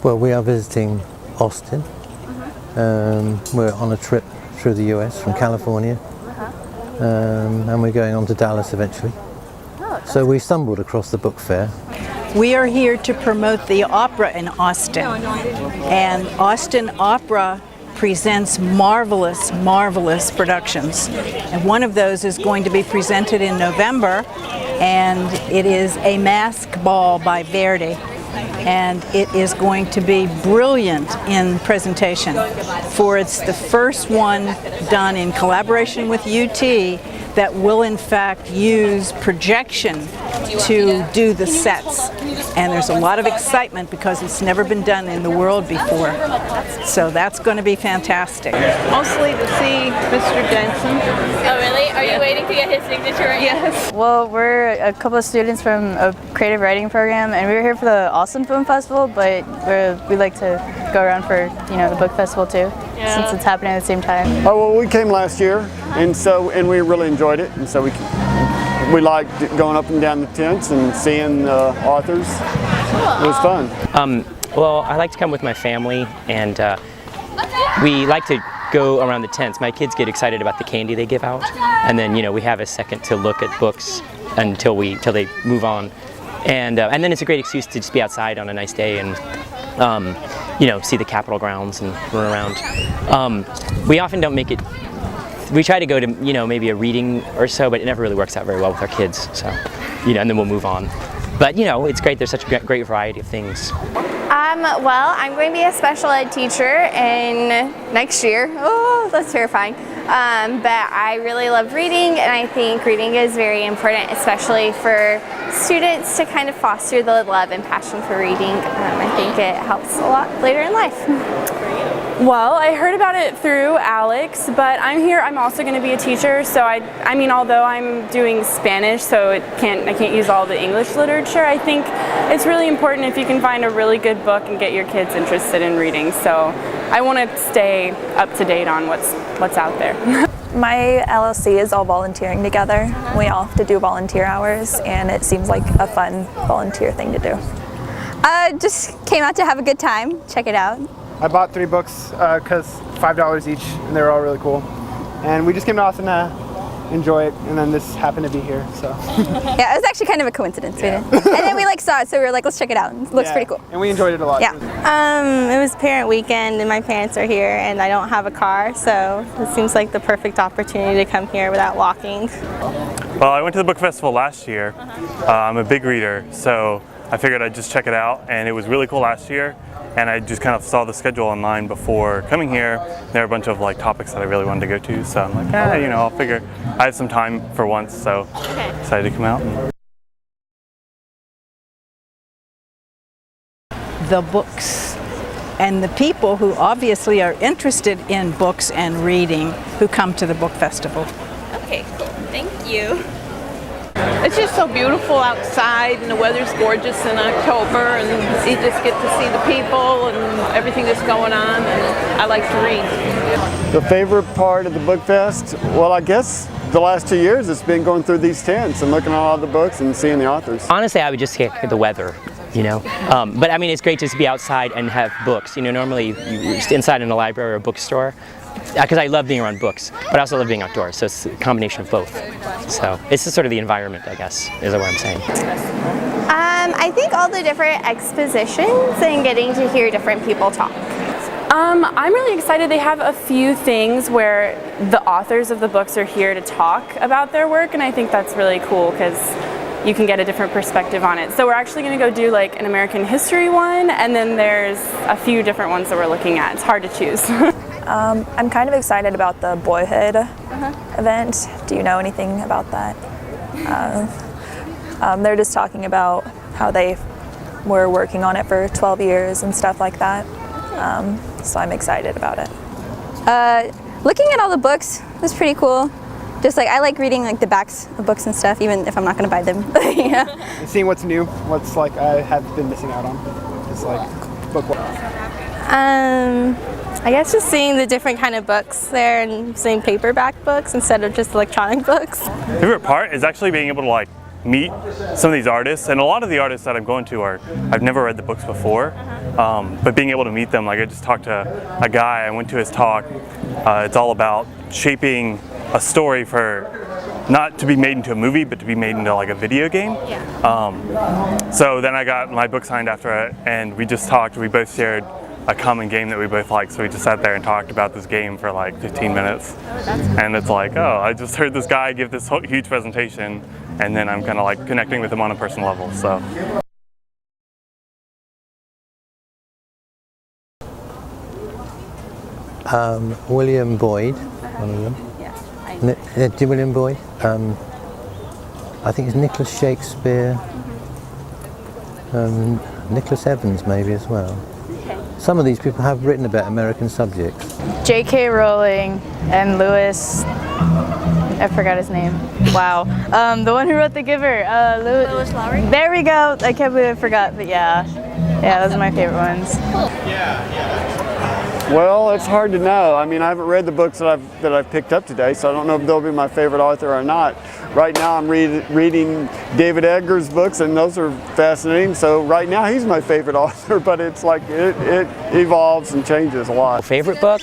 Well, we are visiting Austin. We're on a trip through the US from California, and we're going on to Dallas eventually. So we stumbled across the book fair. We are here to promote the opera in Austin, and Austin Opera presents marvelous, marvelous productions. And one of those is going to be presented in November, and it is A Mask Ball by Verdi. And it is going to be brilliant in presentation, for it's the first one done in collaboration with UT that will in fact use projection to do the sets. And there's a lot of excitement because it's never been done in the world before. So that's going to be fantastic. Mostly to see Mr. Jensen. Oh really? Are you waiting to get his signature right now? Yes. Well, we're a couple of students from a creative writing program, and we were here for the Austin Film Festival, but we like to go around for, the book festival too, since it's happening at the same time. Oh, well, we came last year, and we really enjoyed it, and so we liked going up and down the tents and seeing authors. It was fun. Well, I like to come with my family, and we like to go around the tents. My kids get excited about the candy they give out, and then we have a second to look at books until they move on, and then it's a great excuse to just be outside on a nice day and see the Capitol grounds and run around. We often don't make it. We try to go to maybe a reading or so, but it never really works out very well with our kids. So and then we'll move on. But it's great. There's such a great variety of things. Well, I'm going to be a special ed teacher in next year. Oh, that's terrifying. But I really love reading, and I think reading is very important, especially for students, to kind of foster the love and passion for reading. I think it helps a lot later in life. Well, I heard about it through Alex, but I'm also going to be a teacher, so I mean, although I'm doing Spanish, so I can't use all the English literature, I think it's really important if you can find a really good book and get your kids interested in reading. So I want to stay up to date on what's out there. My LLC is all volunteering together. We all have to do volunteer hours, and it seems like a fun volunteer thing to do. Just came out to have a good time. Check it out. I bought 3 books because $5 each, and they were all really cool. And we just came to Austin to enjoy it, and then this happened to be here, so. Yeah, it was actually kind of a coincidence. Yeah. And then we saw it, so we were like, let's check it out. It looks pretty cool. And we enjoyed it a lot. Yeah. It was parent weekend, and my parents are here, and I don't have a car, so it seems like the perfect opportunity to come here without walking. Well, I went to the book festival last year. I'm a big reader, so I figured I'd just check it out, and it was really cool last year. And I just kind of saw the schedule online before coming here. There are a bunch of topics that I really wanted to go to, so I'm like, I'll figure. I had some time for once, so decided to come out. The books and the people who obviously are interested in books and reading who come to the book festival. Okay, cool. Thank you. It's just so beautiful outside, and the weather's gorgeous in October, and you just get to see the people and everything that's going on, and I like to read. The favorite part of the book fest? Well, I guess the last 2 years it's been going through these tents and looking at all the books and seeing the authors. Honestly, I would just pick the weather. But I mean, it's great just to be outside and have books. Normally you're inside in a library or a bookstore, because I love being around books, but I also love being outdoors, so it's a combination of both. So it's just sort of the environment, I guess, is what I'm saying. I think all the different expositions and getting to hear different people talk. I'm really excited. They have a few things where the authors of the books are here to talk about their work, and I think that's really cool because you can get a different perspective on it. So we're actually going to go do an American history one, and then there's a few different ones that we're looking at. It's hard to choose. I'm kind of excited about the Boyhood event. Do you know anything about that? They're just talking about how they were working on it for 12 years and stuff like that. So I'm excited about it. Looking at all the books was pretty cool. Just I like reading the backs of books and stuff, even if I'm not going to buy them. Yeah. And seeing what's new, what's I have been missing out on. Just book. I guess just seeing the different kind of books there and seeing paperback books instead of just electronic books. My favorite part is actually being able to meet some of these artists, and a lot of the artists that I'm going to I've never read the books before, but being able to meet them, like I just talked to a guy, I went to his talk. It's all about shaping a story for not to be made into a movie, but to be made into like a video game. So then I got my book signed after it, and we just talked. We both shared a common game that we both liked, so we just sat there and talked about this game for like 15 minutes. And it's like, oh, I just heard this guy give this huge presentation, and then I'm kind of like connecting with him on a personal level. So. William Boyd, one of them. William Boyd. I think it's Nicholas Shakespeare. Nicholas Evans maybe as well. Some of these people have written about American subjects. J.K. Rowling and Lewis, I forgot his name. Wow. The one who wrote The Giver. Lewis Lowry? There we go. I can't believe I forgot, but yeah. Yeah, those are my favorite ones. Well, it's hard to know. I mean, I haven't read the books that I've picked up today, so I don't know if they'll be my favorite author or not. Right now, I'm reading David Edgar's books, and those are fascinating. So right now, he's my favorite author, but it's like it evolves and changes a lot. Favorite book?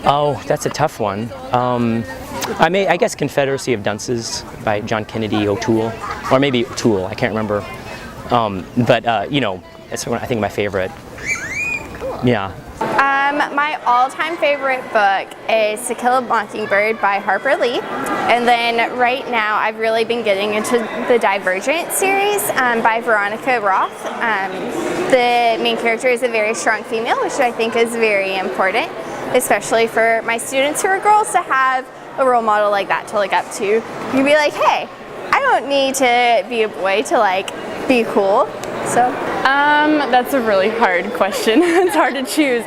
Oh, that's a tough one. I guess Confederacy of Dunces by John Kennedy O'Toole, or maybe O'Toole. I can't remember. You know, that's I think my favorite. Yeah. My all-time favorite book is To Kill a Mockingbird by Harper Lee. And then right now I've really been getting into the Divergent series by Veronica Roth. The main character is a very strong female, which I think is very important, especially for my students who are girls to have a role model like that to look up to. You can be like, hey, I don't need to be a boy to like be cool. So that's a really hard question. It's hard to choose.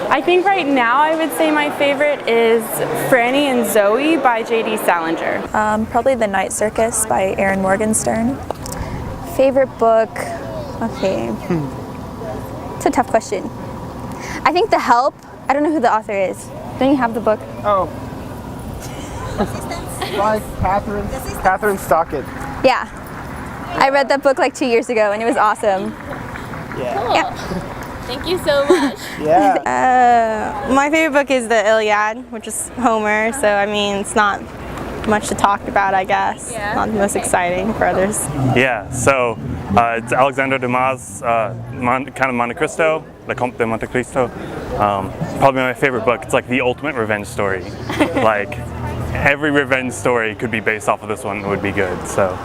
I think right now I would say my favorite is Franny and Zoe by J.D. Salinger. Probably The Night Circus by Erin Morgenstern. Favorite book? Okay. It's a tough question. I think The Help. I don't know who the author is. Don't you have the book? Oh. By Catherine Stockett. Yeah. I read that book like 2 years ago and it was awesome. Yeah. Cool. Yeah. Thank you so much. Yeah. My favorite book is the Iliad, which is Homer, so I mean it's not much to talk about, I guess. Yeah. Not the most exciting for others. Yeah, so it's Alexander Dumas' kind of Monte Cristo, Le Comte de Monte Cristo. Probably my favorite book. It's like the ultimate revenge story. Like every revenge story could be based off of this one. It would be good. So.